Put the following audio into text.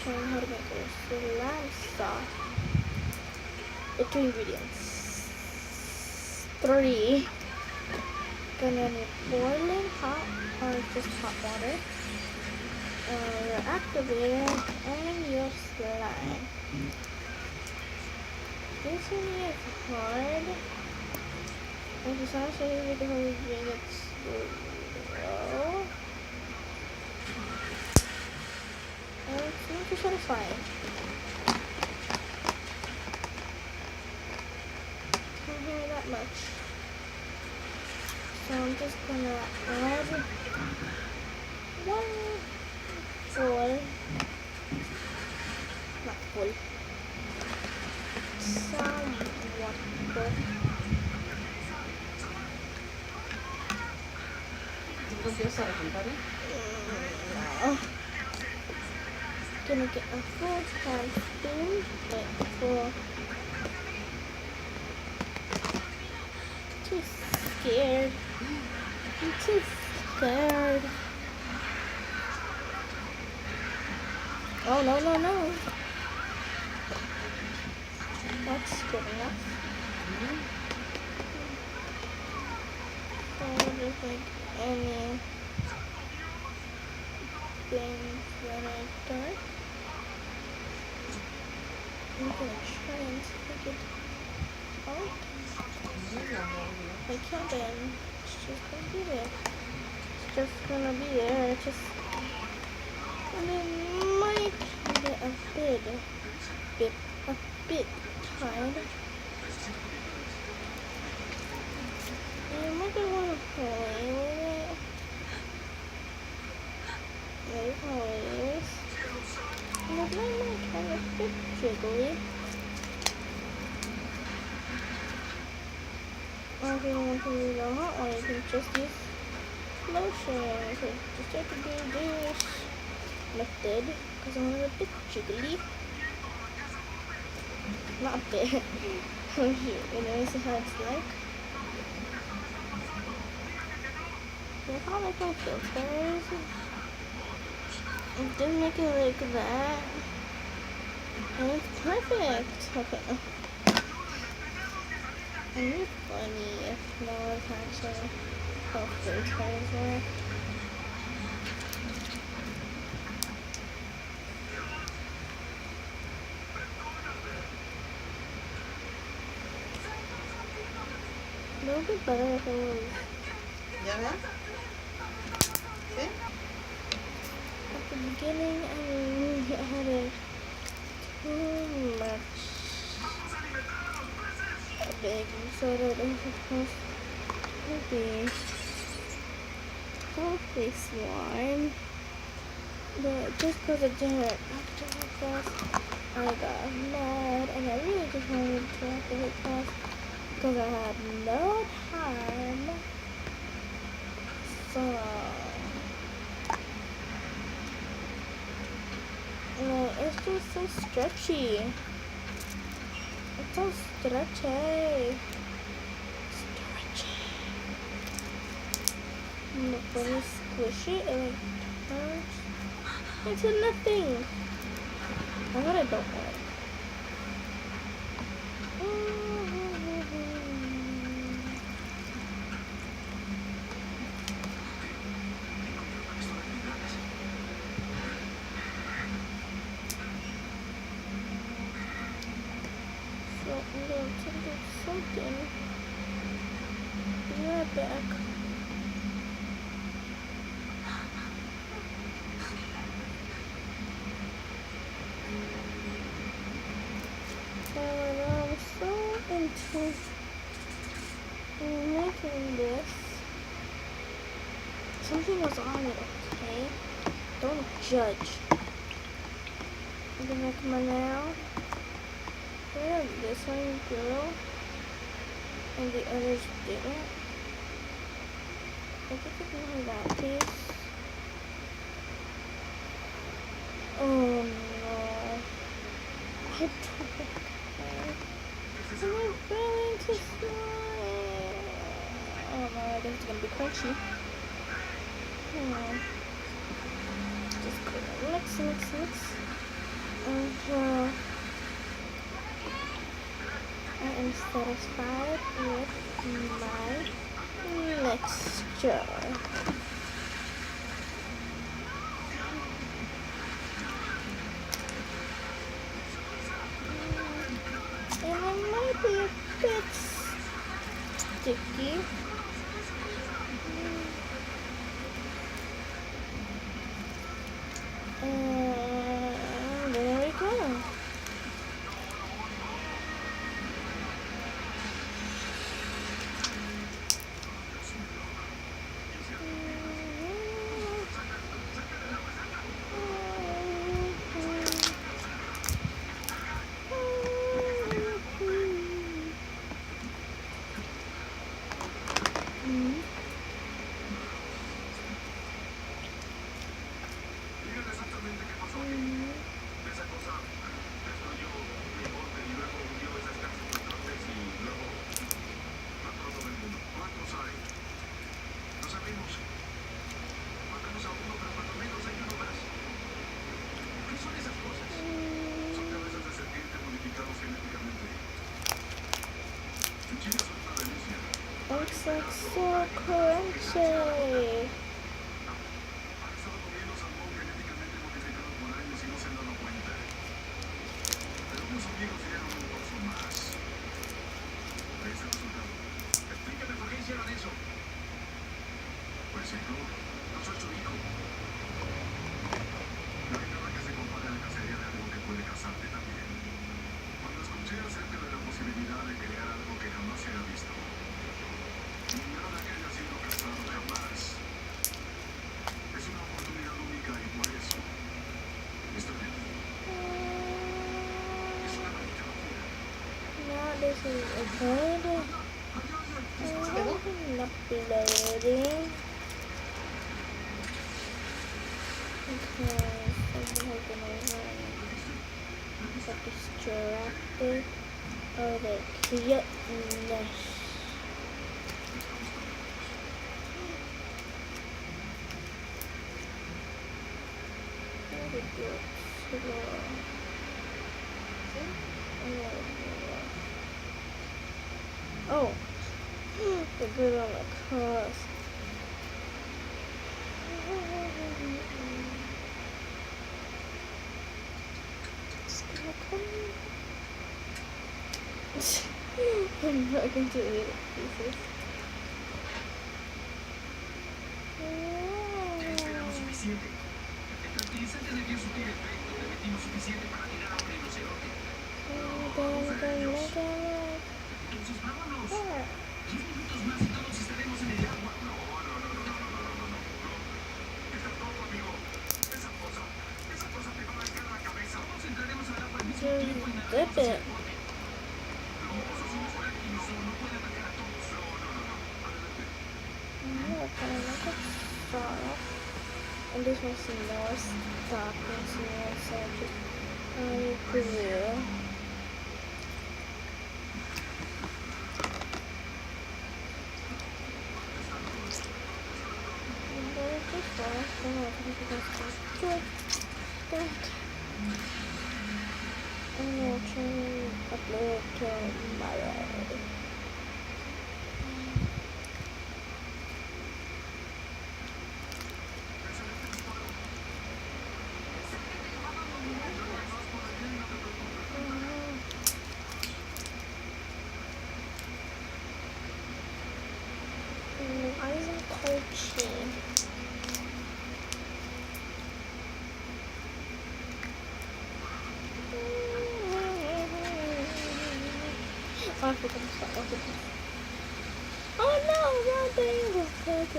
show you how to make a slime sauce. The 2 ingredients. 3. Gonna need boiling hot or just hot water. Your activator and your slime. This one is hard. If it's not so easy to hold it slow. And it's not too satisfying. Can't hear that much. So I'm just gonna add 1 full, not full, some water. ¿Tú empiezas a contar? No. Gonna get a full tablespoon, like full. Too scared. I'm too scared. Oh no no no. That's good enough. So just like any things that I done. I'm gonna try and take it out. I can't then. It's just gonna be there. It's just gonna be there. It's just and it might get a bit tired. You might want to play with it. That's how it is. And it might kind of bit jiggly. Or if you want to use a hot one, you can just use lotion. So just have to do this method because I'm a bit jiggly. Not a bit. Oh shoot, you know, this is how it's like. Look how like my filters. It does make it like that. And it's perfect. Okay. And you're funny if no one actually filters there. It would be better if it was ¿Ya vean? ¿Sí? at the beginning. I really added too much baking soda. It was supposed to be healthy slime, but just because it didn't activate fast, I got mad, and I really just wanted to activate fast because I had no time. So it's just so stretchy. It's so stretchy. And when you squish it, it turns into nothing. That's what I don't like. So I'm going to do something. Be right back. I'm so into making this. Something was on it, okay? Don't judge. I'm gonna make my nail. Yeah, this one grew, and the others didn't. I think it's only that piece. Oh no. I don't care. I'm going to slime. Oh no, I guess it's gonna be crunchy. Just mix. Uh, I am satisfied with my mixture. And it might be a bit sticky. And there we go. Looks like so crunchy. Now this is uploading. Uploading. Okay, someone has got distracted. Oh, the cuteness. Very good. Oh, the good on the cross. I'm not going to eat it pieces. Just dip it. And this one's more stock and more so just glue. And there's this one. I don't know if it's good. And we'll try and upload it tomorrow. Oh no, wrong thing.